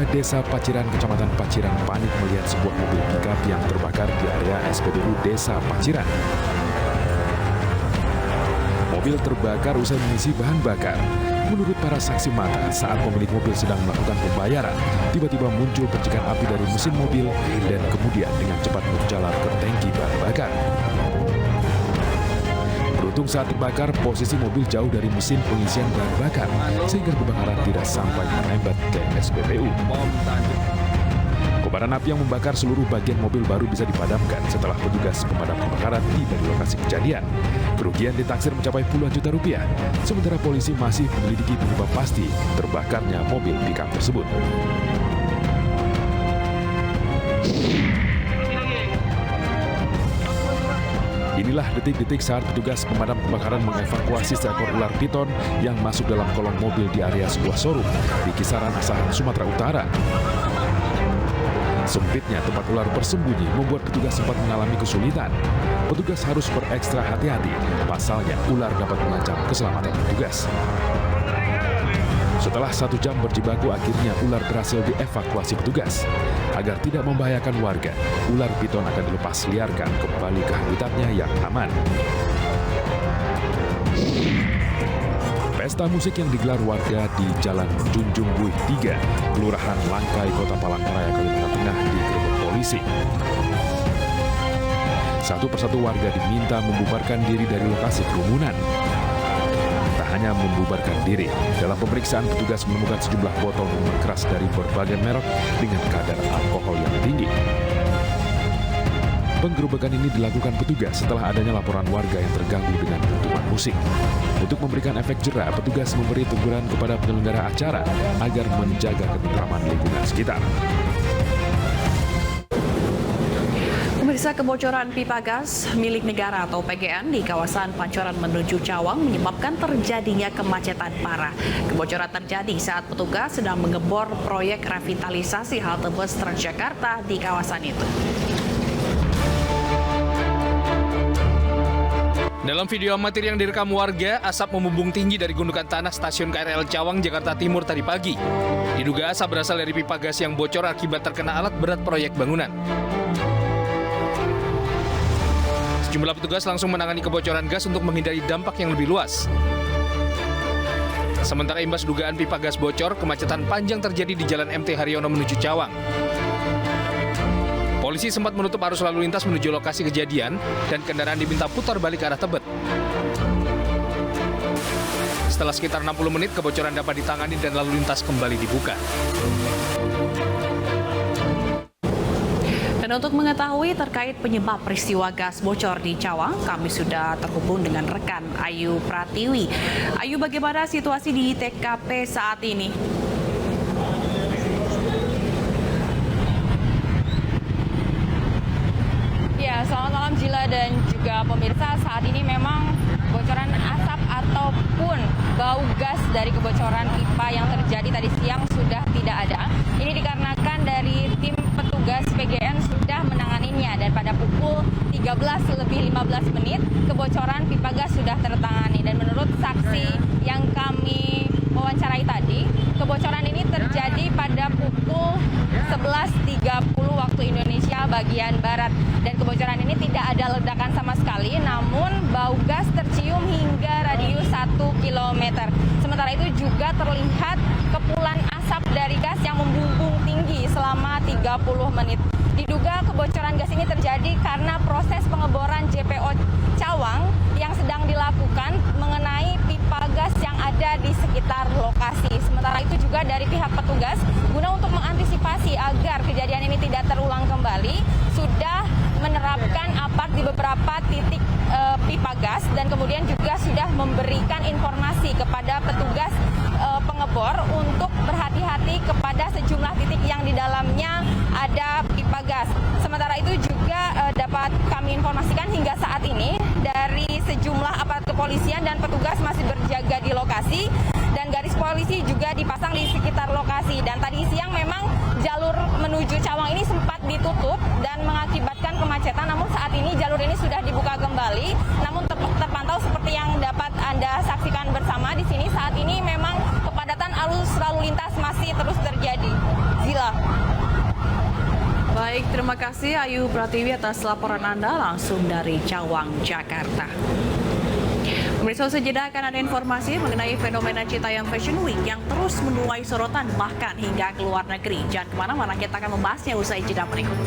Desa Paciran, Kecamatan Paciran panik melihat sebuah mobil pickup yang terbakar di area SPBU Desa Paciran. Mobil terbakar usai mengisi bahan bakar. Menurut para saksi mata, saat pemilik mobil sedang melakukan pembayaran, tiba-tiba muncul percikan api dari mesin mobil dan kemudian dengan cepat menjalar ke tangki bahan bakar. Beruntung saat terbakar, posisi mobil jauh dari mesin pengisian bahan bakar, sehingga kebakaran tidak sampai merembet ke SPBU. Kobaran api yang membakar seluruh bagian mobil baru bisa dipadamkan setelah petugas pemadam kebakaran tiba di lokasi kejadian. Kerugian ditaksir mencapai puluhan juta rupiah, sementara polisi masih menyelidiki penyebab pasti terbakarnya mobil pickup tersebut. Inilah detik-detik saat petugas pemadam kebakaran mengevakuasi seekor ular piton yang masuk dalam kolong mobil di area sebuah showroom di kisaran Asahan, Sumatera Utara. Sempitnya tempat ular bersembunyi membuat petugas sempat mengalami kesulitan. Petugas harus berekstra hati-hati, pasalnya ular dapat mengancam keselamatan petugas. Setelah 1 jam berjibaku, akhirnya ular berhasil dievakuasi petugas. Agar tidak membahayakan warga, ular piton akan dilepas liarkan kembali ke habitatnya yang aman. Pesta musik yang digelar warga di Jalan Junjung Buih 3, Kelurahan Langkai, Kota Palangkaraya, Kalimantan Tengah digerebek polisi. Satu persatu warga diminta membubarkan diri dari lokasi kerumunan. Tak hanya membubarkan diri, dalam pemeriksaan petugas menemukan sejumlah botol minuman keras dari berbagai merek dengan kadar alkohol yang tinggi. Penggerebekan ini dilakukan petugas setelah adanya laporan warga yang terganggu dengan dentuman musik. Untuk memberikan efek jera, petugas memberi teguran kepada penyelenggara acara agar menjaga ketentraman lingkungan sekitar. Pemirsa, kebocoran pipa gas milik negara atau PGN di kawasan Pancoran menuju Cawang menyebabkan terjadinya kemacetan parah. Kebocoran terjadi saat petugas sedang mengebor proyek revitalisasi halte bus Transjakarta di kawasan itu. Dalam video amatir yang direkam warga, asap membumbung tinggi dari gundukan tanah stasiun KRL Cawang, Jakarta Timur tadi pagi. Diduga asap berasal dari pipa gas yang bocor akibat terkena alat berat proyek bangunan. Sejumlah petugas langsung menangani kebocoran gas untuk menghindari dampak yang lebih luas. Sementara imbas dugaan pipa gas bocor, kemacetan panjang terjadi di Jalan MT Haryono menuju Cawang. Polisi sempat menutup arus lalu lintas menuju lokasi kejadian dan kendaraan diminta putar balik ke arah Tebet. Setelah sekitar 60 menit, kebocoran dapat ditangani dan lalu lintas kembali dibuka. Dan untuk mengetahui terkait penyebab peristiwa gas bocor di Cawang, kami sudah terhubung dengan rekan Ayu Pratiwi. Ayu, bagaimana situasi di TKP saat ini? Ya, selamat malam Jila dan juga pemirsa. Saat ini memang bocoran asap ataupun bau gas dari kebocoran pipa yang terjadi tadi siang sudah tidak ada. Ini dikarenakan dari tim petugas PGN sudah menanganinya dan pada pukul 13:15 kebocoran pipa gas sudah tertangani. Dan menurut saksi yang kami wawancarai tadi, kebocoran ini terjadi pada pukul 11.30 waktu Indonesia bagian Barat. Dan kebocoran ini tidak ada ledakan sama sekali, namun bau gas tercium hingga radius 1 km. Sementara itu juga terlihat kepulan asap dari gas yang membumbung tinggi selama 30 menit. Diduga kebocoran gas ini terjadi karena proses pengeboran JPO Cawang yang sedang dilakukan mengenai pipa gas yang ada di sekitar lokasi. Sementara itu juga dari pihak petugas, guna untuk mengantisipasi agar kejadian ini tidak terulang kembali, sudah menerapkan apar di beberapa titik pipa gas dan kemudian juga sudah memberikan informasi kepada petugas pengebor untuk berhati-hati kepada sejumlah titik yang di dalamnya ada pipa gas. Sementara itu juga dapat kami informasikan hingga saat ini dari sejumlah aparat kepolisian dan petugas masih berjaga di lokasi dan garis polisi juga dipasang di sekitar lokasi. Dan tadi siang memang jalur menuju Cawang ini sempat ditutup dan mengakibatkan kemacetan, namun saat ini jalur ini sudah dibuka kembali. Namun terpantau seperti yang dapat Anda saksikan bersama di sini, saat ini memang kepadatan arus lalu lintas masih terus terjadi. Zila. Terima kasih Ayu Pratiwi atas laporan Anda langsung dari Cawang, Jakarta. Pemirsa, sejenak akan ada informasi mengenai fenomena Citayam Fashion Week yang terus menuai sorotan bahkan hingga ke luar negeri. Jangan kemana-mana, kita akan membahasnya usai jeda berikut.